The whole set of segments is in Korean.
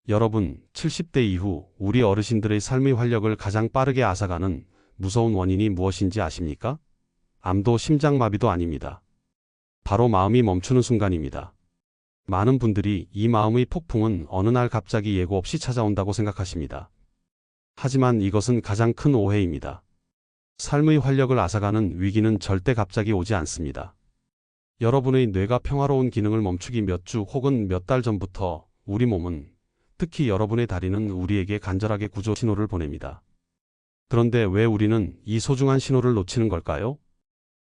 여러분, 70대 이후 우리 어르신들의 삶의 활력을 가장 빠르게 앗아가는 무서운 원인이 무엇인지 아십니까? 암도 심장마비도 아닙니다. 바로 마음이 멈추는 순간입니다. 많은 분들이 이 마음의 폭풍은 어느 날 갑자기 예고 없이 찾아온다고 생각하십니다. 하지만 이것은 가장 큰 오해입니다. 삶의 활력을 앗아가는 위기는 절대 갑자기 오지 않습니다. 여러분의 뇌가 평화로운 기능을 멈추기 몇 주 혹은 몇 달 전부터 우리 몸은, 특히 여러분의 다리는 우리에게 간절하게 구조 신호를 보냅니다. 그런데 왜 우리는 이 소중한 신호를 놓치는 걸까요?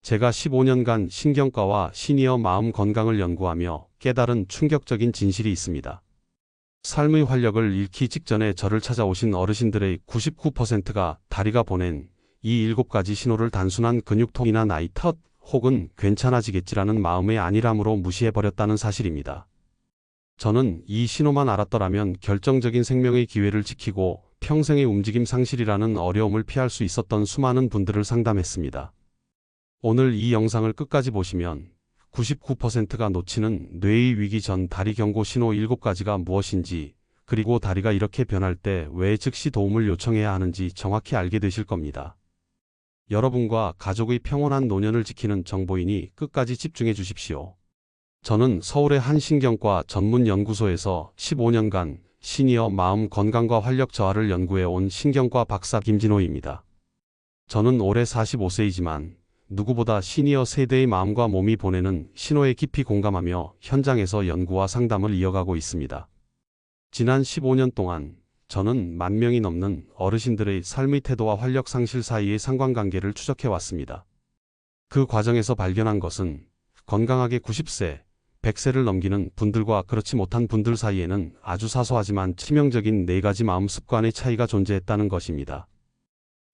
제가 15년간 신경과와 시니어 마음 건강을 연구하며 깨달은 충격적인 진실이 있습니다. 삶의 활력을 잃기 직전에 저를 찾아오신 어르신들의 99%가 다리가 보낸 이 7가지 신호를 단순한 근육통이나 나이 탓 혹은 괜찮아지겠지라는 마음의 안일함으로 무시해버렸다는 사실입니다. 저는 이 신호만 알았더라면 결정적인 생명의 기회를 지키고 평생의 움직임 상실이라는 어려움을 피할 수 있었던 수많은 분들을 상담했습니다. 오늘 이 영상을 끝까지 보시면 99%가 놓치는 뇌의 위기 전 다리 경고 신호 7가지가 무엇인지, 그리고 다리가 이렇게 변할 때 왜 즉시 도움을 요청해야 하는지 정확히 알게 되실 겁니다. 여러분과 가족의 평온한 노년을 지키는 정보이니 끝까지 집중해 주십시오. 저는 서울의 한 신경과 전문 연구소에서 15년간 시니어 마음 건강과 활력 저하를 연구해 온 신경과 박사 김진호입니다. 저는 올해 45세이지만 누구보다 시니어 세대의 마음과 몸이 보내는 신호에 깊이 공감하며 현장에서 연구와 상담을 이어가고 있습니다. 지난 15년 동안 저는 10,000명이 넘는 어르신들의 삶의 태도와 활력 상실 사이의 상관관계를 추적해 왔습니다. 그 과정에서 발견한 것은 건강하게 90세, 100세를 넘기는 분들과 그렇지 못한 분들 사이에는 아주 사소하지만 치명적인 4가지 마음 습관의 차이가 존재했다는 것입니다.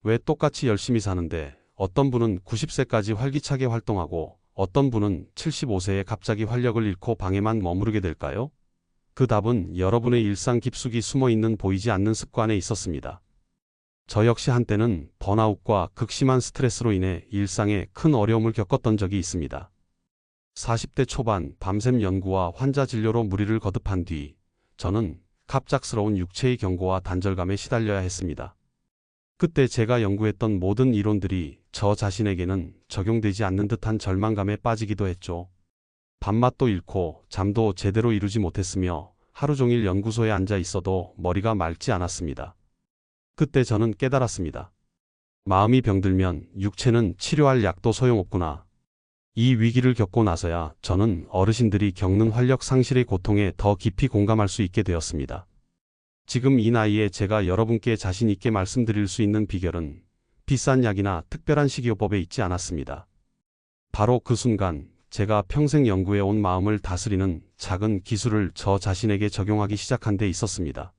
왜 똑같이 열심히 사는데 어떤 분은 90세까지 활기차게 활동하고 어떤 분은 75세에 갑자기 활력을 잃고 방에만 머무르게 될까요? 그 답은 여러분의 일상 깊숙이 숨어있는 보이지 않는 습관에 있었습니다. 저 역시 한때는 번아웃과 극심한 스트레스로 인해 일상에 큰 어려움을 겪었던 적이 있습니다. 40대 초반 밤샘 연구와 환자 진료로 무리를 거듭한 뒤 저는 갑작스러운 육체의 경고와 단절감에 시달려야 했습니다. 그때 제가 연구했던 모든 이론들이 저 자신에게는 적용되지 않는 듯한 절망감에 빠지기도 했죠. 밥맛도 잃고 잠도 제대로 이루지 못했으며 하루 종일 연구소에 앉아 있어도 머리가 맑지 않았습니다. 그때 저는 깨달았습니다. 마음이 병들면 육체는 치료할 약도 소용없구나. 이 위기를 겪고 나서야 저는 어르신들이 겪는 활력 상실의 고통에 더 깊이 공감할 수 있게 되었습니다. 지금 이 나이에 제가 여러분께 자신 있게 말씀드릴 수 있는 비결은 비싼 약이나 특별한 식이요법에 있지 않았습니다. 바로 그 순간 제가 평생 연구해 온 마음을 다스리는 작은 기술을 저 자신에게 적용하기 시작한 데 있었습니다.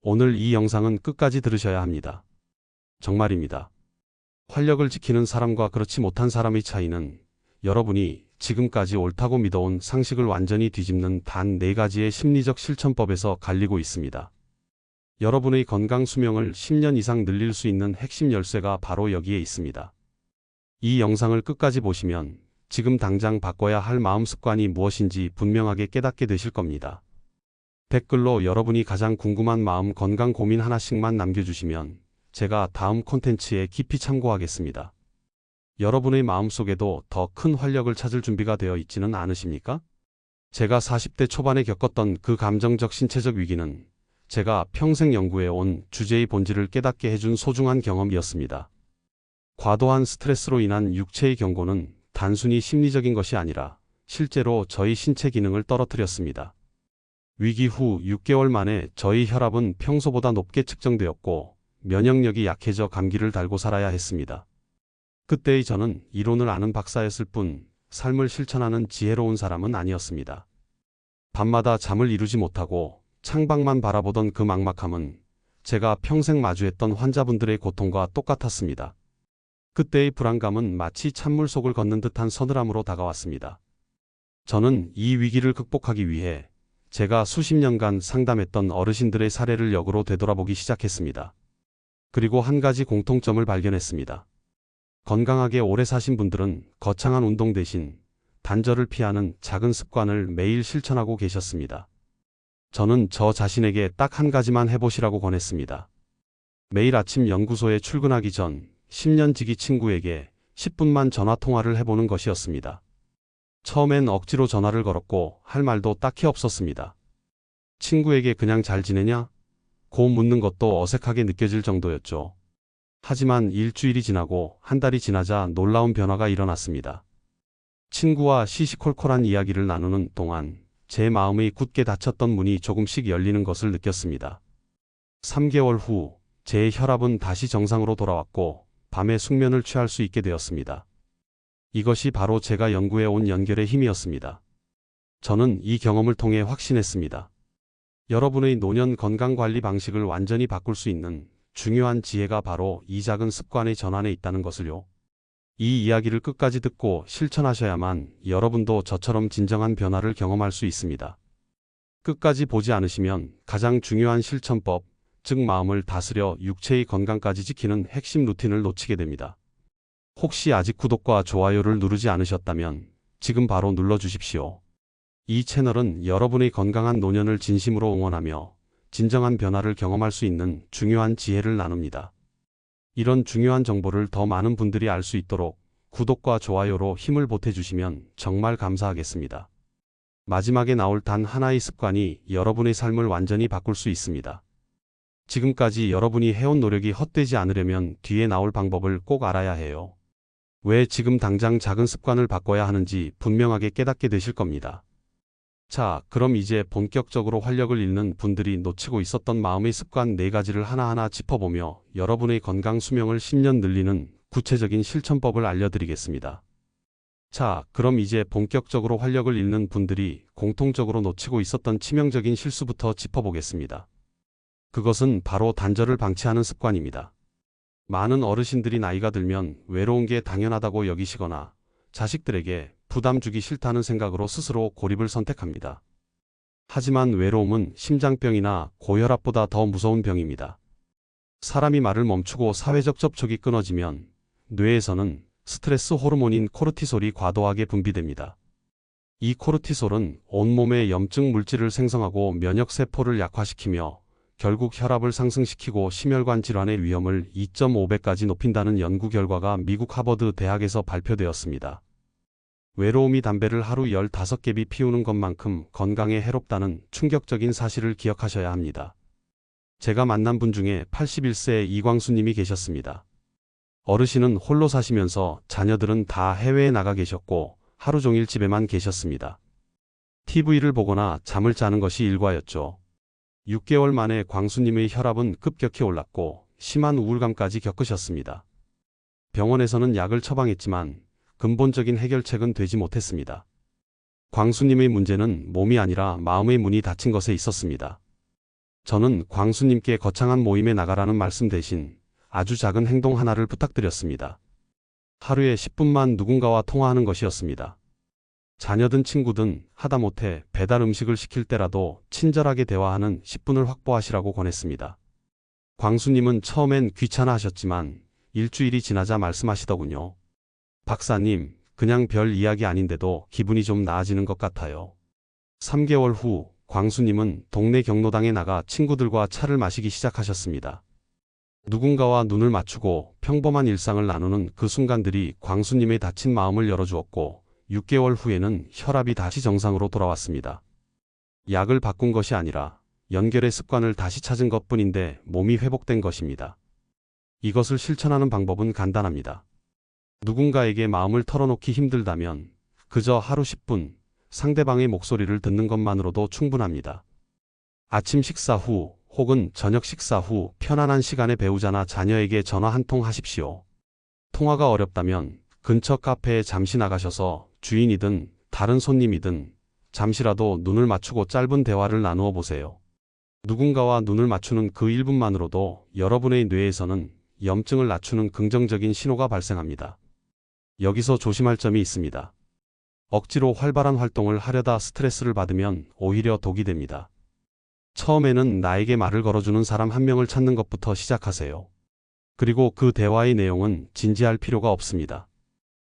오늘 이 영상은 끝까지 들으셔야 합니다. 정말입니다. 활력을 지키는 사람과 그렇지 못한 사람의 차이는 여러분이 지금까지 옳다고 믿어온 상식을 완전히 뒤집는 단 4가지의 심리적 실천법에서 갈리고 있습니다. 여러분의 건강 수명을 10년 이상 늘릴 수 있는 핵심 열쇠가 바로 여기에 있습니다. 이 영상을 끝까지 보시면 지금 당장 바꿔야 할 마음 습관이 무엇인지 분명하게 깨닫게 되실 겁니다. 댓글로 여러분이 가장 궁금한 마음 건강 고민 하나씩만 남겨주시면 제가 다음 콘텐츠에 깊이 참고하겠습니다. 여러분의 마음속에도 더 큰 활력을 찾을 준비가 되어 있지는 않으십니까? 제가 40대 초반에 겪었던 그 감정적 신체적 위기는 제가 평생 연구해 온 주제의 본질을 깨닫게 해준 소중한 경험이었습니다. 과도한 스트레스로 인한 육체의 경고는 단순히 심리적인 것이 아니라 실제로 저희 신체 기능을 떨어뜨렸습니다. 위기 후 6개월 만에 저희 혈압은 평소보다 높게 측정되었고 면역력이 약해져 감기를 달고 살아야 했습니다. 그때의 저는 이론을 아는 박사였을 뿐 삶을 실천하는 지혜로운 사람은 아니었습니다. 밤마다 잠을 이루지 못하고 창밖만 바라보던 그 막막함은 제가 평생 마주했던 환자분들의 고통과 똑같았습니다. 그때의 불안감은 마치 찬물 속을 걷는 듯한 서늘함으로 다가왔습니다. 저는 이 위기를 극복하기 위해 제가 수십 년간 상담했던 어르신들의 사례를 역으로 되돌아보기 시작했습니다. 그리고 한 가지 공통점을 발견했습니다. 건강하게 오래 사신 분들은 거창한 운동 대신 단절을 피하는 작은 습관을 매일 실천하고 계셨습니다. 저는 저 자신에게 딱 한 가지만 해보시라고 권했습니다. 매일 아침 연구소에 출근하기 전 10년 지기 친구에게 10분만 전화 통화를 해보는 것이었습니다. 처음엔 억지로 전화를 걸었고 할 말도 딱히 없었습니다. 친구에게 그냥 잘 지내냐? 고 묻는 것도 어색하게 느껴질 정도였죠. 하지만 일주일이 지나고 한 달이 지나자 놀라운 변화가 일어났습니다. 친구와 시시콜콜한 이야기를 나누는 동안 제 마음의 굳게 닫혔던 문이 조금씩 열리는 것을 느꼈습니다. 3개월 후 제 혈압은 다시 정상으로 돌아왔고 밤에 숙면을 취할 수 있게 되었습니다. 이것이 바로 제가 연구해 온 연결의 힘이었습니다. 저는 이 경험을 통해 확신했습니다. 여러분의 노년 건강관리 방식을 완전히 바꿀 수 있는 중요한 지혜가 바로 이 작은 습관의 전환에 있다는 것을요. 이 이야기를 끝까지 듣고 실천하셔야만 여러분도 저처럼 진정한 변화를 경험할 수 있습니다. 끝까지 보지 않으시면 가장 중요한 실천법, 즉 마음을 다스려 육체의 건강까지 지키는 핵심 루틴을 놓치게 됩니다. 혹시 아직 구독과 좋아요를 누르지 않으셨다면 지금 바로 눌러주십시오. 이 채널은 여러분의 건강한 노년을 진심으로 응원하며 진정한 변화를 경험할 수 있는 중요한 지혜를 나눕니다. 이런 중요한 정보를 더 많은 분들이 알 수 있도록 구독과 좋아요로 힘을 보태주시면 정말 감사하겠습니다. 마지막에 나올 단 하나의 습관이 여러분의 삶을 완전히 바꿀 수 있습니다. 지금까지 여러분이 해온 노력이 헛되지 않으려면 뒤에 나올 방법을 꼭 알아야 해요. 왜 지금 당장 작은 습관을 바꿔야 하는지 분명하게 깨닫게 되실 겁니다. 자, 그럼 이제 본격적으로 활력을 잃는 분들이 놓치고 있었던 마음의 습관 4가지를 하나하나 짚어보며 여러분의 건강 수명을 10년 늘리는 구체적인 실천법을 알려드리겠습니다. 자, 그럼 이제 본격적으로 활력을 잃는 분들이 공통적으로 놓치고 있었던 치명적인 실수부터 짚어보겠습니다. 그것은 바로 단절을 방치하는 습관입니다. 많은 어르신들이 나이가 들면 외로운 게 당연하다고 여기시거나 자식들에게 부담 주기 싫다는 생각으로 스스로 고립을 선택합니다. 하지만 외로움은 심장병이나 고혈압보다 더 무서운 병입니다. 사람이 말을 멈추고 사회적 접촉이 끊어지면 뇌에서는 스트레스 호르몬인 코르티솔이 과도하게 분비됩니다. 이 코르티솔은 온몸에 염증 물질을 생성하고 면역세포를 약화시키며 결국 혈압을 상승시키고 심혈관 질환의 위험을 2.5배까지 높인다는 연구 결과가 미국 하버드 대학에서 발표되었습니다. 외로움이 담배를 하루 15개비 피우는 것만큼 건강에 해롭다는 충격적인 사실을 기억하셔야 합니다. 제가 만난 분 중에 81세 이광수님이 계셨습니다. 어르신은 홀로 사시면서 자녀들은 다 해외에 나가 계셨고 하루 종일 집에만 계셨습니다. TV를 보거나 잠을 자는 것이 일과였죠. 6개월 만에 광수님의 혈압은 급격히 올랐고 심한 우울감까지 겪으셨습니다. 병원에서는 약을 처방했지만 근본적인 해결책은 되지 못했습니다. 광수님의 문제는 몸이 아니라 마음의 문이 닫힌 것에 있었습니다. 저는 광수님께 거창한 모임에 나가라는 말씀 대신 아주 작은 행동 하나를 부탁드렸습니다. 하루에 10분만 누군가와 통화하는 것이었습니다. 자녀든 친구든 하다못해 배달 음식을 시킬 때라도 친절하게 대화하는 10분을 확보하시라고 권했습니다. 광수님은 처음엔 귀찮아 하셨지만 일주일이 지나자 말씀하시더군요. 박사님, 그냥 별 이야기 아닌데도 기분이 좀 나아지는 것 같아요. 3개월 후 광수님은 동네 경로당에 나가 친구들과 차를 마시기 시작하셨습니다. 누군가와 눈을 맞추고 평범한 일상을 나누는 그 순간들이 광수님의 닫힌 마음을 열어주었고 6개월 후에는 혈압이 다시 정상으로 돌아왔습니다. 약을 바꾼 것이 아니라 연결의 습관을 다시 찾은 것뿐인데 몸이 회복된 것입니다. 이것을 실천하는 방법은 간단합니다. 누군가에게 마음을 털어놓기 힘들다면 그저 하루 10분 상대방의 목소리를 듣는 것만으로도 충분합니다. 아침 식사 후 혹은 저녁 식사 후 편안한 시간에 배우자나 자녀에게 전화 한 통 하십시오. 통화가 어렵다면 근처 카페에 잠시 나가셔서 주인이든 다른 손님이든 잠시라도 눈을 맞추고 짧은 대화를 나누어 보세요. 누군가와 눈을 맞추는 그 1분만으로도 여러분의 뇌에서는 염증을 낮추는 긍정적인 신호가 발생합니다. 여기서 조심할 점이 있습니다. 억지로 활발한 활동을 하려다 스트레스를 받으면 오히려 독이 됩니다. 처음에는 나에게 말을 걸어주는 사람 한 명을 찾는 것부터 시작하세요. 그리고 그 대화의 내용은 진지할 필요가 없습니다.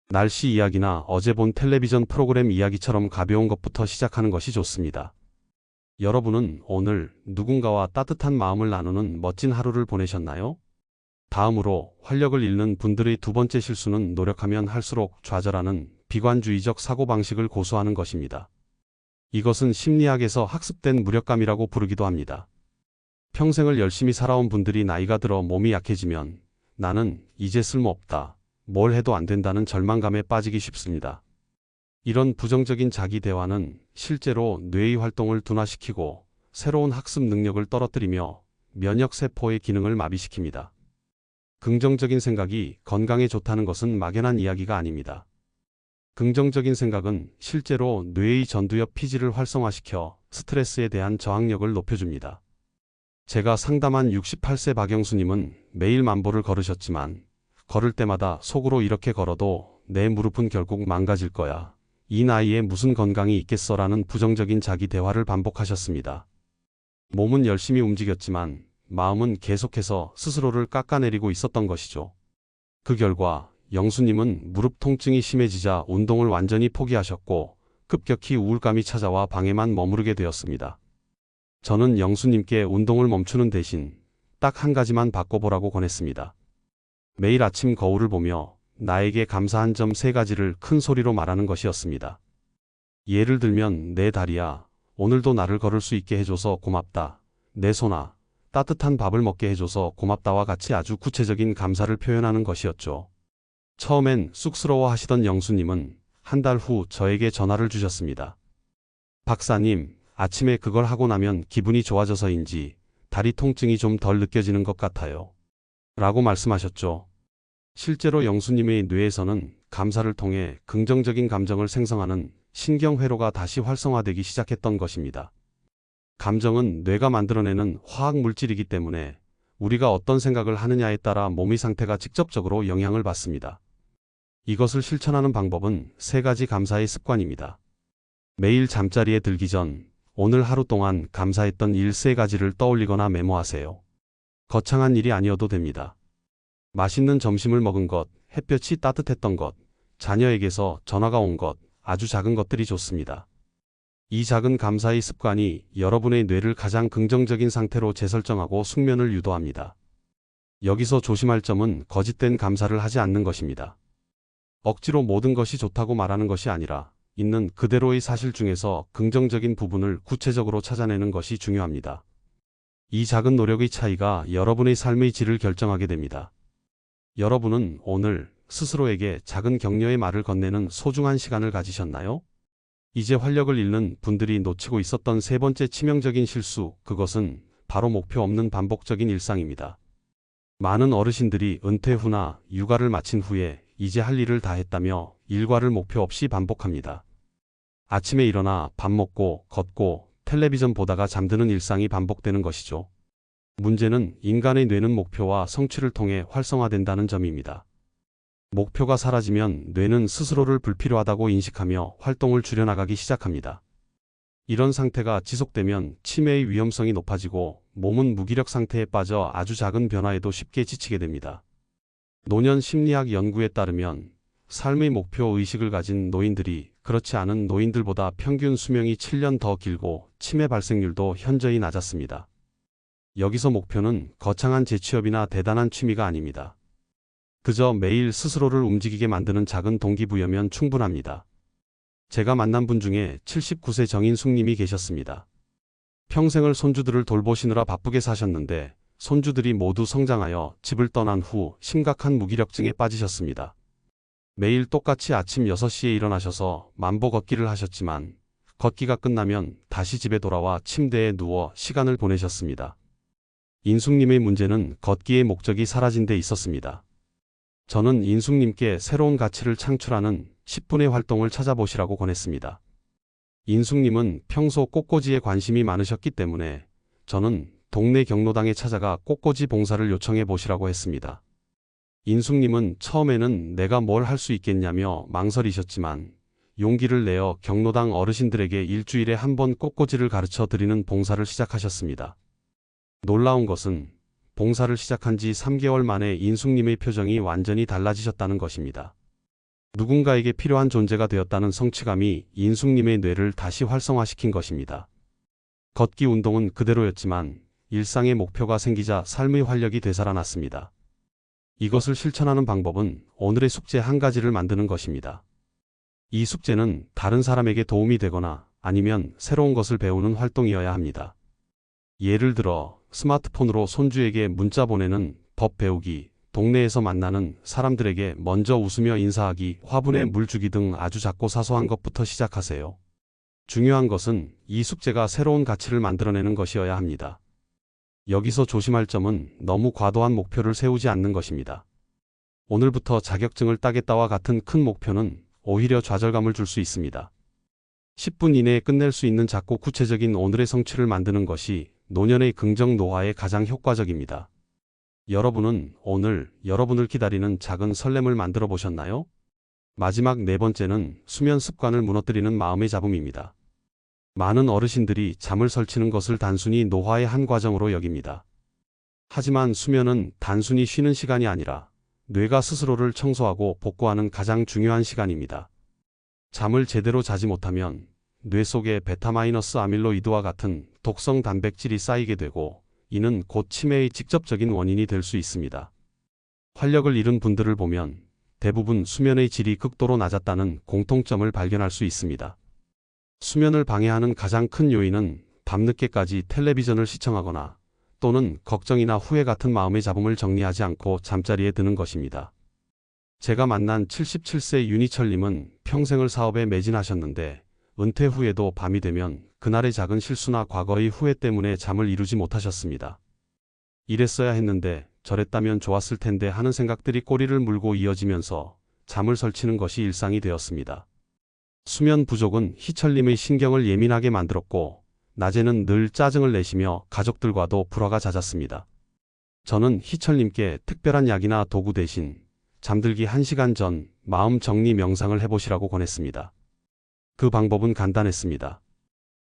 날씨 이야기나 어제 본 텔레비전 프로그램 이야기처럼 가벼운 것부터 시작하는 것이 좋습니다. 여러분은 오늘 누군가와 따뜻한 마음을 나누는 멋진 하루를 보내셨나요? 다음으로 활력을 잃는 분들의 두 번째 실수는 노력하면 할수록 좌절하는 비관주의적 사고방식을 고수하는 것입니다. 이것은 심리학에서 학습된 무력감이라고 부르기도 합니다. 평생을 열심히 살아온 분들이 나이가 들어 몸이 약해지면 나는 이제 쓸모없다, 뭘 해도 안 된다는 절망감에 빠지기 쉽습니다. 이런 부정적인 자기 대화는 실제로 뇌의 활동을 둔화시키고 새로운 학습 능력을 떨어뜨리며 면역세포의 기능을 마비시킵니다. 긍정적인 생각이 건강에 좋다는 것은 막연한 이야기가 아닙니다. 긍정적인 생각은 실제로 뇌의 전두엽 피질을 활성화시켜 스트레스에 대한 저항력을 높여줍니다. 제가 상담한 68세 박영수님은 매일 만보를 걸으셨지만 걸을 때마다 속으로 이렇게 걸어도 내 무릎은 결국 망가질 거야, 이 나이에 무슨 건강이 있겠어라는 부정적인 자기 대화를 반복하셨습니다. 몸은 열심히 움직였지만 마음은 계속해서 스스로를 깎아내리고 있었던 것이죠. 그 결과 영수님은 무릎 통증이 심해지자 운동을 완전히 포기하셨고 급격히 우울감이 찾아와 방에만 머무르게 되었습니다. 저는 영수님께 운동을 멈추는 대신 딱 한 가지만 바꿔보라고 권했습니다. 매일 아침 거울을 보며 나에게 감사한 점 3가지를 큰 소리로 말하는 것이었습니다. 예를 들면 내 다리야, 오늘도 나를 걸을 수 있게 해줘서 고맙다. 내 손아, 따뜻한 밥을 먹게 해줘서 고맙다와 같이 아주 구체적인 감사를 표현하는 것이었죠. 처음엔 쑥스러워 하시던 영수님은 한 달 후 저에게 전화를 주셨습니다. 박사님, 아침에 그걸 하고 나면 기분이 좋아져서인지 다리 통증이 좀 덜 느껴지는 것 같아요, 라고 말씀하셨죠. 실제로 영수님의 뇌에서는 감사를 통해 긍정적인 감정을 생성하는 신경회로가 다시 활성화되기 시작했던 것입니다. 감정은 뇌가 만들어내는 화학 물질이기 때문에 우리가 어떤 생각을 하느냐에 따라 몸의 상태가 직접적으로 영향을 받습니다. 이것을 실천하는 방법은 3가지 감사의 습관입니다. 매일 잠자리에 들기 전 오늘 하루 동안 감사했던 일 3가지를 떠올리거나 메모하세요. 거창한 일이 아니어도 됩니다. 맛있는 점심을 먹은 것, 햇볕이 따뜻했던 것, 자녀에게서 전화가 온 것, 아주 작은 것들이 좋습니다. 이 작은 감사의 습관이 여러분의 뇌를 가장 긍정적인 상태로 재설정하고 숙면을 유도합니다. 여기서 조심할 점은 거짓된 감사를 하지 않는 것입니다. 억지로 모든 것이 좋다고 말하는 것이 아니라 있는 그대로의 사실 중에서 긍정적인 부분을 구체적으로 찾아내는 것이 중요합니다. 이 작은 노력의 차이가 여러분의 삶의 질을 결정하게 됩니다. 여러분은 오늘 스스로에게 작은 격려의 말을 건네는 소중한 시간을 가지셨나요? 이제 활력을 잃는 분들이 놓치고 있었던 3번째 치명적인 실수, 그것은 바로 목표 없는 반복적인 일상입니다. 많은 어르신들이 은퇴 후나 육아를 마친 후에 이제 할 일을 다 했다며 일과를 목표 없이 반복합니다. 아침에 일어나 밥 먹고 걷고 텔레비전 보다가 잠드는 일상이 반복되는 것이죠. 문제는 인간의 뇌는 목표와 성취를 통해 활성화된다는 점입니다. 목표가 사라지면 뇌는 스스로를 불필요하다고 인식하며 활동을 줄여나가기 시작합니다. 이런 상태가 지속되면 치매의 위험성이 높아지고 몸은 무기력 상태에 빠져 아주 작은 변화에도 쉽게 지치게 됩니다. 노년 심리학 연구에 따르면 삶의 목표 의식을 가진 노인들이 그렇지 않은 노인들보다 평균 수명이 7년 더 길고 치매 발생률도 현저히 낮았습니다. 여기서 목표는 거창한 재취업이나 대단한 취미가 아닙니다. 그저 매일 스스로를 움직이게 만드는 작은 동기부여면 충분합니다. 제가 만난 분 중에 79세 정인숙님이 계셨습니다. 평생을 손주들을 돌보시느라 바쁘게 사셨는데 손주들이 모두 성장하여 집을 떠난 후 심각한 무기력증에 빠지셨습니다. 매일 똑같이 아침 6시에 일어나셔서 만보 걷기를 하셨지만 걷기가 끝나면 다시 집에 돌아와 침대에 누워 시간을 보내셨습니다. 인숙님의 문제는 걷기의 목적이 사라진 데 있었습니다. 저는 인숙님께 새로운 가치를 창출하는 10분의 활동을 찾아보시라고 권했습니다. 인숙님은 평소 꽃꽂이에 관심이 많으셨기 때문에 저는 동네 경로당에 찾아가 꽃꽂이 봉사를 요청해 보시라고 했습니다. 인숙님은 처음에는 내가 뭘 할 수 있겠냐며 망설이셨지만 용기를 내어 경로당 어르신들에게 일주일에 한 번 꽃꽂이를 가르쳐 드리는 봉사를 시작하셨습니다. 놀라운 것은 봉사를 시작한 지 3개월 만에 인숙님의 표정이 완전히 달라지셨다는 것입니다. 누군가에게 필요한 존재가 되었다는 성취감이 인숙님의 뇌를 다시 활성화시킨 것입니다. 걷기 운동은 그대로였지만 일상의 목표가 생기자 삶의 활력이 되살아났습니다. 이것을 실천하는 방법은 오늘의 숙제 한 가지를 만드는 것입니다. 이 숙제는 다른 사람에게 도움이 되거나 아니면 새로운 것을 배우는 활동이어야 합니다. 예를 들어 스마트폰으로 손주에게 문자 보내는 법 배우기, 동네에서 만나는 사람들에게 먼저 웃으며 인사하기, 화분에 물 주기 등 아주 작고 사소한 것부터 시작하세요. 중요한 것은 이 숙제가 새로운 가치를 만들어내는 것이어야 합니다. 여기서 조심할 점은 너무 과도한 목표를 세우지 않는 것입니다. 오늘부터 자격증을 따겠다와 같은 큰 목표는 오히려 좌절감을 줄 수 있습니다. 10분 이내에 끝낼 수 있는 작고 구체적인 오늘의 성취를 만드는 것이 노년의 긍정 노화에 가장 효과적입니다. 여러분은 오늘 여러분을 기다리는 작은 설렘을 만들어 보셨나요? 마지막 네 번째는 수면 습관을 무너뜨리는 마음의 잡음입니다. 많은 어르신들이 잠을 설치는 것을 단순히 노화의 한 과정으로 여깁니다. 하지만 수면은 단순히 쉬는 시간이 아니라 뇌가 스스로를 청소하고 복구하는 가장 중요한 시간입니다. 잠을 제대로 자지 못하면 뇌 속에 베타-아밀로이드와 같은 독성 단백질이 쌓이게 되고 이는 곧 치매의 직접적인 원인이 될 수 있습니다. 활력을 잃은 분들을 보면 대부분 수면의 질이 극도로 낮았다는 공통점을 발견할 수 있습니다. 수면을 방해하는 가장 큰 요인은 밤늦게까지 텔레비전을 시청하거나 또는 걱정이나 후회 같은 마음의 잡음을 정리하지 않고 잠자리에 드는 것입니다. 제가 만난 77세 윤희철님은 평생을 사업에 매진하셨는데 은퇴 후에도 밤이 되면 그날의 작은 실수나 과거의 후회 때문에 잠을 이루지 못하셨습니다. 이랬어야 했는데 저랬다면 좋았을 텐데 하는 생각들이 꼬리를 물고 이어지면서 잠을 설치는 것이 일상이 되었습니다. 수면 부족은 희철님의 신경을 예민하게 만들었고 낮에는 늘 짜증을 내시며 가족들과도 불화가 잦았습니다. 저는 희철님께 특별한 약이나 도구 대신 잠들기 1시간 전 마음 정리 명상을 해보시라고 권했습니다. 그 방법은 간단했습니다.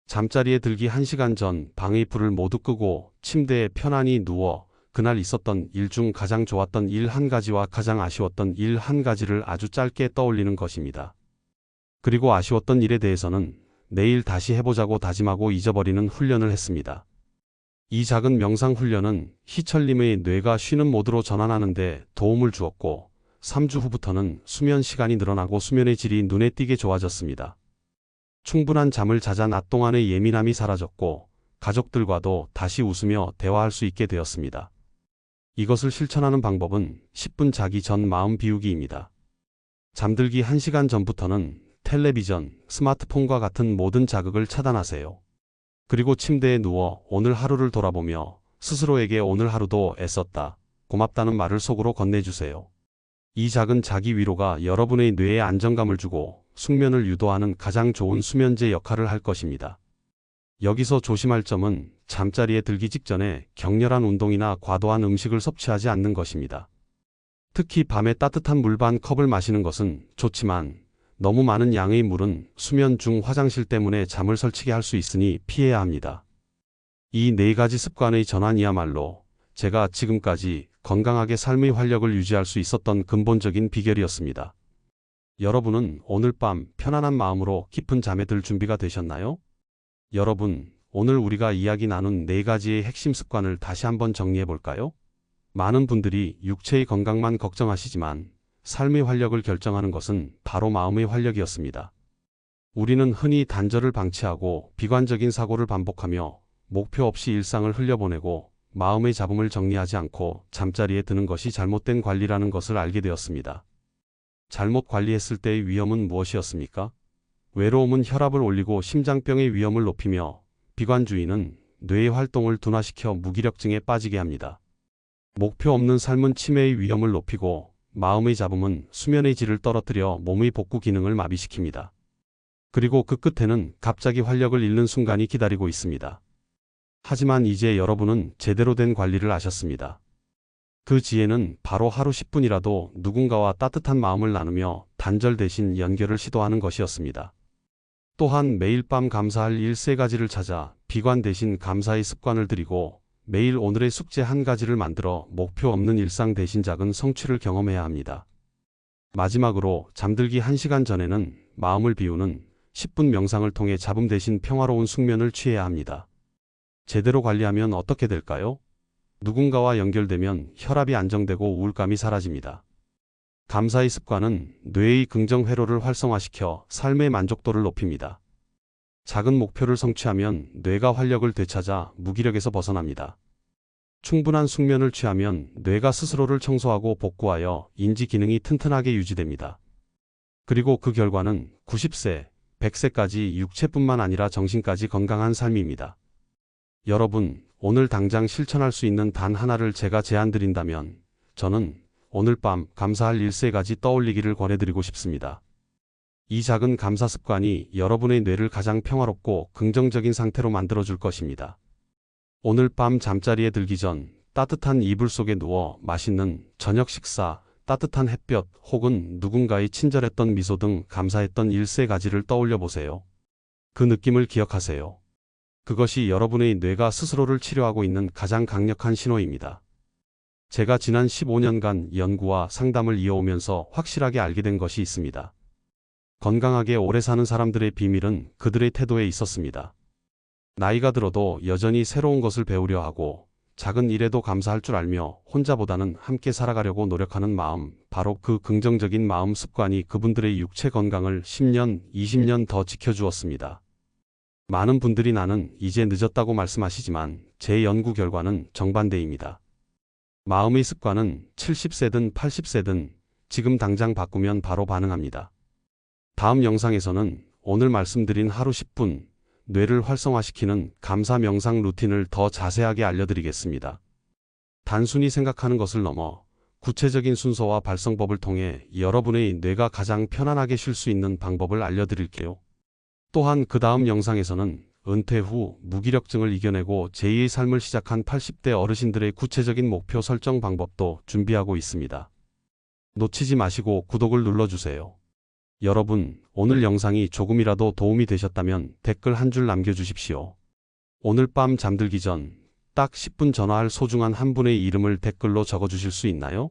잠자리에 들기 1시간 전 방의 불을 모두 끄고 침대에 편안히 누워 그날 있었던 일 중 가장 좋았던 일 한 가지와 가장 아쉬웠던 일 한 가지를 아주 짧게 떠올리는 것입니다. 그리고 아쉬웠던 일에 대해서는 내일 다시 해보자고 다짐하고 잊어버리는 훈련을 했습니다. 이 작은 명상 훈련은 희철님의 뇌가 쉬는 모드로 전환하는 데 도움을 주었고 3주 후부터는 수면 시간이 늘어나고 수면의 질이 눈에 띄게 좋아졌습니다. 충분한 잠을 자자 낮 동안의 예민함이 사라졌고 가족들과도 다시 웃으며 대화할 수 있게 되었습니다. 이것을 실천하는 방법은 10분 자기 전 마음 비우기입니다. 잠들기 1시간 전부터는 텔레비전, 스마트폰과 같은 모든 자극을 차단하세요. 그리고 침대에 누워 오늘 하루를 돌아보며 스스로에게 오늘 하루도 애썼다, 고맙다는 말을 속으로 건네주세요. 이 작은 자기 위로가 여러분의 뇌에 안정감을 주고 숙면을 유도하는 가장 좋은 수면제 역할을 할 것입니다. 여기서 조심할 점은 잠자리에 들기 직전에 격렬한 운동이나 과도한 음식을 섭취하지 않는 것입니다. 특히 밤에 따뜻한 물 반 컵을 마시는 것은 좋지만 너무 많은 양의 물은 수면 중 화장실 때문에 잠을 설치게 할 수 있으니 피해야 합니다. 이 네 가지 습관의 전환이야말로 제가 지금까지 건강하게 삶의 활력을 유지할 수 있었던 근본적인 비결이었습니다. 여러분은 오늘 밤 편안한 마음으로 깊은 잠에 들 준비가 되셨나요? 여러분, 오늘 우리가 이야기 나눈 네 가지의 핵심 습관을 다시 한번 정리해 볼까요? 많은 분들이 육체의 건강만 걱정하시지만 삶의 활력을 결정하는 것은 바로 마음의 활력이었습니다. 우리는 흔히 단절을 방치하고 비관적인 사고를 반복하며 목표 없이 일상을 흘려보내고 마음의 잡음을 정리하지 않고 잠자리에 드는 것이 잘못된 관리라는 것을 알게 되었습니다. 잘못 관리했을 때의 위험은 무엇이었습니까? 외로움은 혈압을 올리고 심장병의 위험을 높이며 비관주의는 뇌의 활동을 둔화시켜 무기력증에 빠지게 합니다. 목표 없는 삶은 치매의 위험을 높이고 마음의 잡음은 수면의 질을 떨어뜨려 몸의 복구 기능을 마비시킵니다. 그리고 그 끝에는 갑자기 활력을 잃는 순간이 기다리고 있습니다. 하지만 이제 여러분은 제대로 된 관리를 아셨습니다. 그 지혜는 바로 하루 10분이라도 누군가와 따뜻한 마음을 나누며 단절 대신 연결을 시도하는 것이었습니다. 또한 매일 밤 감사할 일 3가지를 찾아 비관 대신 감사의 습관을 들이고 매일 오늘의 숙제 한 가지를 만들어 목표 없는 일상 대신 작은 성취를 경험해야 합니다. 마지막으로 잠들기 1시간 전에는 마음을 비우는 10분 명상을 통해 잡음 대신 평화로운 숙면을 취해야 합니다. 제대로 관리하면 어떻게 될까요? 누군가와 연결되면 혈압이 안정되고 우울감이 사라집니다. 감사의 습관은 뇌의 긍정 회로를 활성화시켜 삶의 만족도를 높입니다. 작은 목표를 성취하면 뇌가 활력을 되찾아 무기력에서 벗어납니다. 충분한 숙면을 취하면 뇌가 스스로를 청소하고 복구하여 인지 기능이 튼튼하게 유지됩니다. 그리고 그 결과는 90세, 100세까지 육체뿐만 아니라 정신까지 건강한 삶입니다. 여러분, 오늘 당장 실천할 수 있는 단 하나를 제가 제안드린다면 저는 오늘 밤 감사할 13가지 떠올리기를 권해드리고 싶습니다. 이 작은 감사 습관이 여러분의 뇌를 가장 평화롭고 긍정적인 상태로 만들어줄 것입니다. 오늘 밤 잠자리에 들기 전 따뜻한 이불 속에 누워 맛있는 저녁 식사, 따뜻한 햇볕 혹은 누군가의 친절했던 미소 등 감사했던 13가지를 떠올려 보세요. 그 느낌을 기억하세요. 그것이 여러분의 뇌가 스스로를 치료하고 있는 가장 강력한 신호입니다. 제가 지난 15년간 연구와 상담을 이어오면서 확실하게 알게 된 것이 있습니다. 건강하게 오래 사는 사람들의 비밀은 그들의 태도에 있었습니다. 나이가 들어도 여전히 새로운 것을 배우려 하고 작은 일에도 감사할 줄 알며 혼자보다는 함께 살아가려고 노력하는 마음, 바로 그 긍정적인 마음 습관이 그분들의 육체 건강을 10년, 20년 더 지켜주었습니다. 많은 분들이 나는 이제 늦었다고 말씀하시지만 제 연구 결과는 정반대입니다. 마음의 습관은 70세든 80세든 지금 당장 바꾸면 바로 반응합니다. 다음 영상에서는 오늘 말씀드린 하루 10분, 뇌를 활성화시키는 감사 명상 루틴을 더 자세하게 알려드리겠습니다. 단순히 생각하는 것을 넘어 구체적인 순서와 발성법을 통해 여러분의 뇌가 가장 편안하게 쉴 수 있는 방법을 알려드릴게요. 또한 그 다음 영상에서는 은퇴 후 무기력증을 이겨내고 제2의 삶을 시작한 80대 어르신들의 구체적인 목표 설정 방법도 준비하고 있습니다. 놓치지 마시고 구독을 눌러주세요. 여러분, 오늘 영상이 조금이라도 도움이 되셨다면 댓글 한 줄 남겨주십시오. 오늘 밤 잠들기 전 딱 10분 전화할 소중한 한 분의 이름을 댓글로 적어주실 수 있나요?